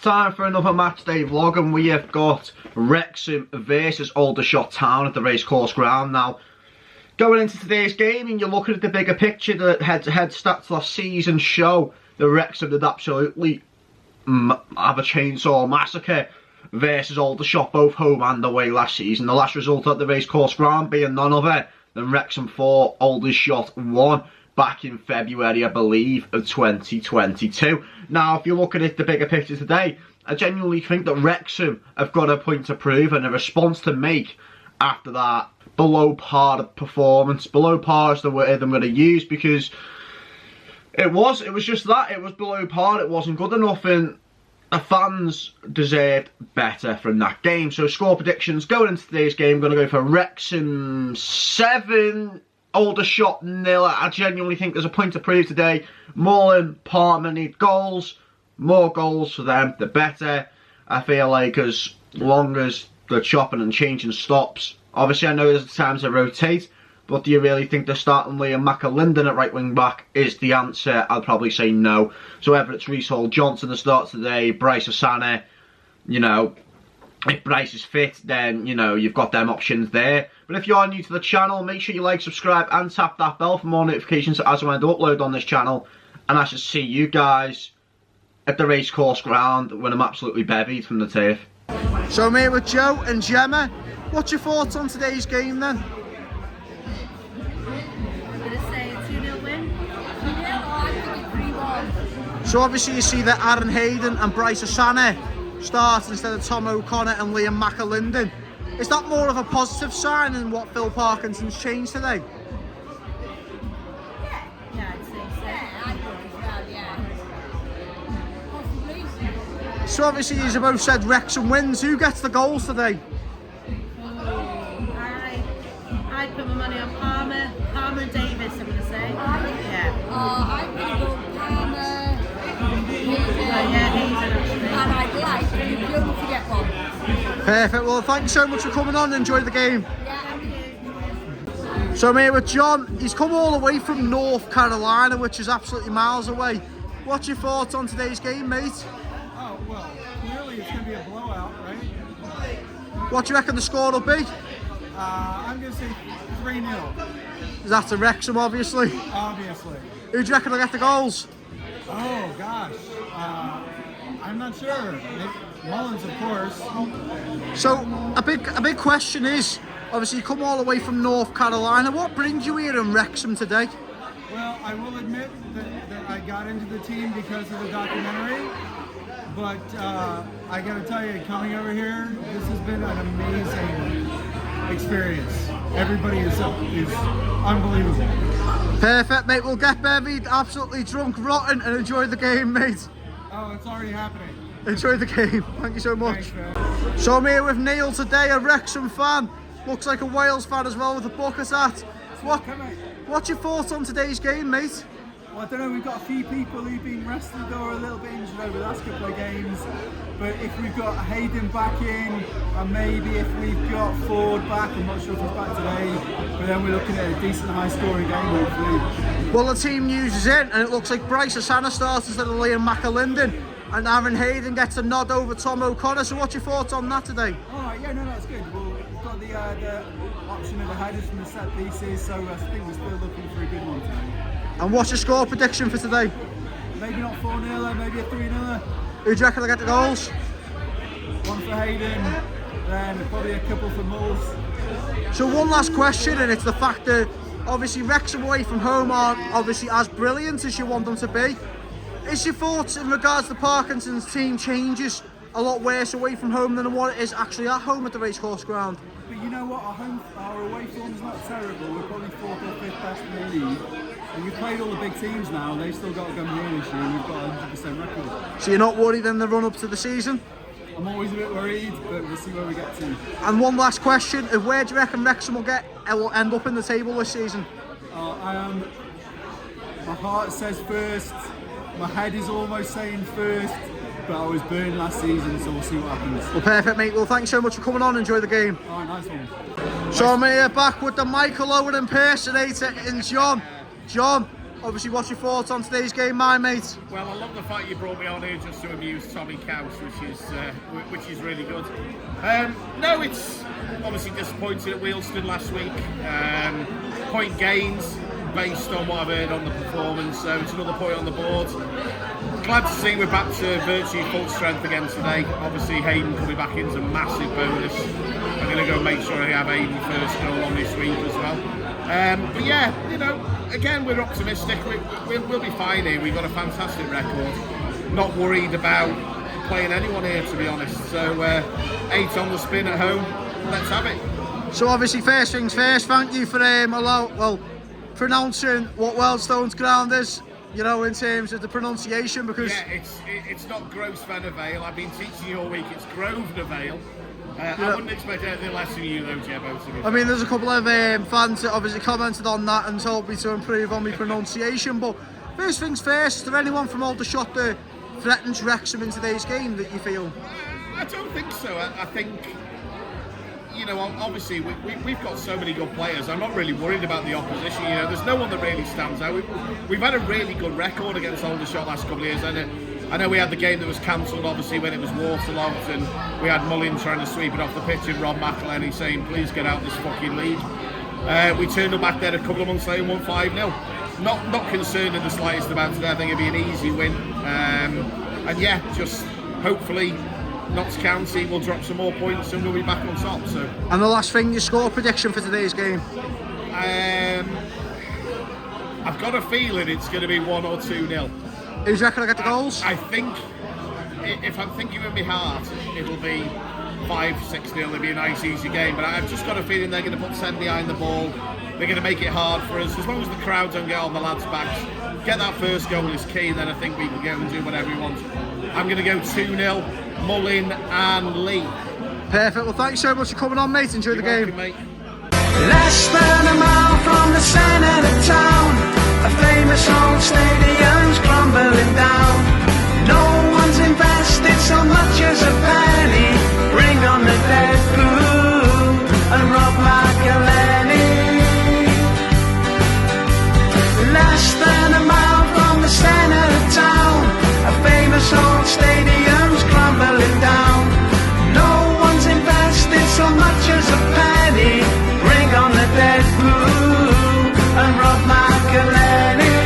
time for another Matchday vlog, and we have got Wrexham versus Aldershot Town at the Racecourse Ground. Now, going into today's game, and you're looking at the bigger picture, the head-to-head stats last season show that Wrexham did absolutely have a chainsaw massacre versus Aldershot, both home and away last season. The last result at the Racecourse Ground being none other than Wrexham 4, Aldershot 1. Back in February, I believe, of 2022. Now, if you're looking at the bigger picture today, I genuinely think that Wrexham have got a point to prove and a response to make after that below par performance. Below par is the word I'm going to use, because it was just that. It was below par. It wasn't good enough, and the fans deserved better from that game. So, score predictions going into today's game, I'm going to go for Wrexham 7, Aldershot 0. I genuinely think there's a point to prove today. Mullin, Palmer need goals. More goals for them, the better. I feel like as long as the chopping and changing stops. Obviously, I know there's times to rotate, but do you really think they're starting Liam McAlinden at right wing back is the answer? I'd probably say no. So whether it's Reece Hall-Johnson that starts today, Bryce Osana, you know, if Bryce is fit, then, you know, you've got them options there. But if you are new to the channel, make sure you like, subscribe, and tap that bell for more notifications as I upload on this channel. And I shall see you guys at the Racecourse Ground when I'm absolutely bevied from the turf. So I'm here with Joe and Gemma. What's your thoughts on today's game then? I'm going to say a 2-0 win. 2-0, I think it's 3-1. So obviously you see that Aaron Hayden and Bryce Osana start instead of Tom O'Connor and Liam McAlinden. Is that more of a positive sign than what Phil Parkinson's changed today? Yeah, I'd say so. Yeah, I would as well, yeah. Possibly. So obviously you both said Wrexham wins. Who gets the goals today? I'd put my money on Palmer and Davis, I'm going to say. Yeah. I'm going to go Palmer, Hayden, and I'd like you to get one. Perfect. Well, thank you so much for coming on. Enjoy the game. Yeah, thank you. So I'm here with John. He's come all the way from North Carolina, which is absolutely miles away. What's your thoughts on today's game, mate? Oh, well, clearly it's going to be a blowout, right? What do you reckon the score will be? I'm going to say 3-0. That's a Wrexham, obviously. Obviously. Who do you reckon will get the goals? Oh, gosh. I'm not sure. Mullins, of course. So, a big question is, obviously you come all the way from North Carolina. What brings you here in Wrexham today? Well, I will admit that I got into the team because of the documentary. But I got to tell you, coming over here, this has been an amazing experience. Everybody is unbelievable. Perfect, mate. We'll get bevied, absolutely drunk, rotten, and enjoy the game, mate. Oh, it's already happening. Enjoy the game. Thank you so much. Thanks, man. So I'm here with Neil today, a Wrexham fan. Looks like a Wales fan as well with a bucket hat. What's your thoughts on today's game, mate? Well, I don't know, we've got a few people who've been rested or a little bit injured over the last couple of games. But if we've got Hayden back in, and maybe if we've got Ford back, I'm not sure if he's back today, but then we're looking at a decent high-scoring game, hopefully. Well, the team news is in, and it looks like Bryce Osana starts instead of Liam McAlinden, and Aaron Hayden gets a nod over Tom O'Connor. So what's your thoughts on that today? Alright, yeah, no, that's good. Well, we've got the option of the headers from the set pieces, so I think we're still looking for a good one today. And what's your score prediction for today? Maybe not 4-0, maybe a 3-0. Who do you reckon will get the goals? One for Hayden, then probably a couple for Mulls. So one last question, and it's the fact that obviously Wrexham away from home aren't obviously as brilliant as you want them to be. Is your thoughts in regards to Parkinson's team changes a lot worse away from home than what it is actually at home at the Racecourse Ground? But you know what, our away form's not terrible. We're probably 4th or 5th best in the league. And we've played all the big teams now, and they've still got to go here this year, and we've got a 100% record. So you're not worried in the run-up to the season? I'm always a bit worried, but we'll see where we get to. And one last question, where do you reckon Wrexham will end up in the table this season? My heart says first, my head is almost saying first, but I was burned last season, so we'll see what happens. Well, perfect, mate. Well, thanks so much for coming on. Enjoy the game. Alright, nice one. So I'm here back with the Michael Owen impersonator in John. John, Obviously, what's your thoughts on today's game, my mate? Well, I love the fact you brought me on here just to amuse Tommy Couse, which is really good. No, it's obviously disappointed at Wealdstone last week. Point gains based on what I've heard on the performance, so it's another point on the board. Glad to see we're back to virtually full strength again today. Obviously, Hayden coming back in is a massive bonus. I'm going to go make sure I have Hayden first goal on this week as well. But yeah, you know, again, we're optimistic. We'll be fine here. We've got a fantastic record. Not worried about playing anyone here, to be honest. So 8 on the spin at home. Let's have it. So obviously, first things first. Thank you for pronouncing what Wealdstone's ground is. You know, in terms of the pronunciation, because yeah, it's not Gross Vanner Vale. I've been teaching you all week. It's Grosvenor Vale. I wouldn't expect anything less from you, though, Jebbo. I mean, there's a couple of fans that obviously commented on that and told me to improve on my pronunciation. But first things first, is there anyone from Aldershot that threatens Wrexham in today's game that you feel? I don't think so. I think, you know, obviously we've got so many good players. I'm not really worried about the opposition. You know, there's no one that really stands out. We've had a really good record against Aldershot last couple of years. I know we had the game that was cancelled, obviously, when it was waterlogged, and we had Mullin trying to sweep it off the pitch and Rob McElhenney saying, please get out this fucking league. We turned them back there a couple of months later and won 5-0. Not concerned in the slightest about today. I think it'd be an easy win. And yeah, just hopefully Notts County will drop some more points and we'll be back on top. So. And the last thing, your score prediction for today's game? I've got a feeling it's going to be 1 or 2-0. Who's reckon I get the goals? I think, if I'm thinking with my heart, it'll be 5-6-0. It'll be a nice, easy game. But I've just got a feeling they're going to put 10 behind the ball. They're going to make it hard for us. As long as the crowd don't get on the lads' backs, get that first goal is key. Then I think we can go and do whatever we want. I'm going to go 2-0, Mullin and Lee. Perfect. Well, thanks so much for coming on, mate. Enjoy the game. Welcome, mate. Less than a mile from the centre of town, a famous old stadium's crumbling down. No one's invested so much as a penny. Bring on the Deadpool and Rob McElhenney. Less than a mile from the centre of town, a famous old stadium's crumbling down. No one's invested so much as a penny. Bring on the Deadpool and Rob McElhenney.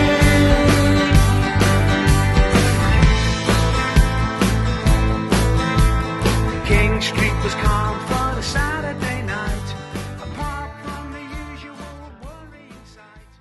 King Street was calm for the Saturday night, apart from the usual worrying sight.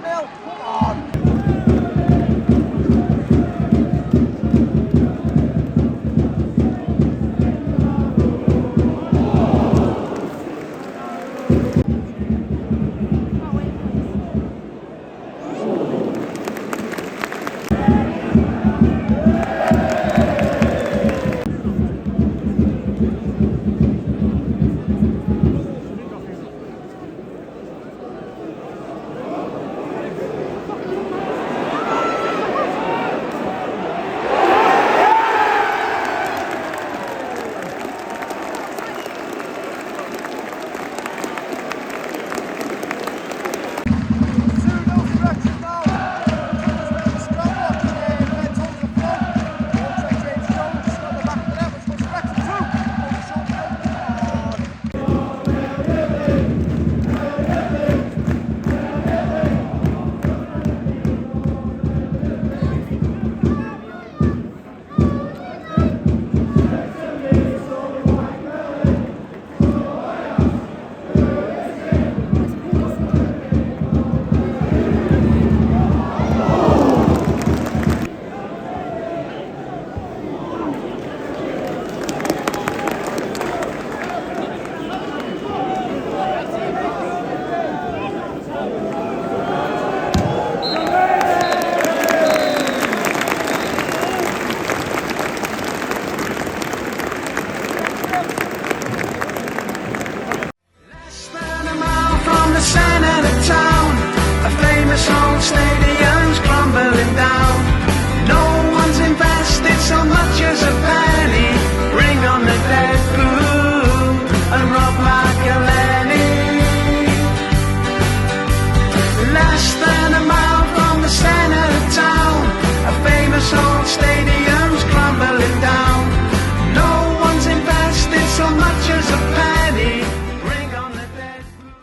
1-0. Come on. Stadium's crumbling down. No one's invested so much as a penny. Bring on the Deadpool and rob like a Lenny. Less than a mile from the centre of town, a famous old stadium's crumbling down. No one's invested so much as a penny. Bring on the Deadpool.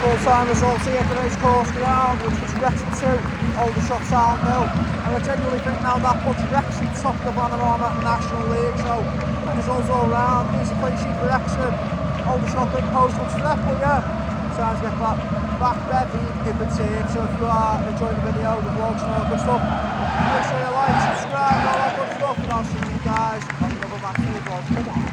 Full-time results here at the Racecourse Ground, which was Wrexham 2, Aldershot Town 0. And I genuinely think now that puts Wrexham top of the Vanarama National League. So, results all round, easy clean sheet for Wrexham. Aldershot didn't pose much threat, but yeah, time to get that back ready in the team. So if you are enjoying the video, the vlogs and all that good stuff, make sure you like, subscribe, all that good stuff, and I'll see you guys on another Matchday vlog. Come on.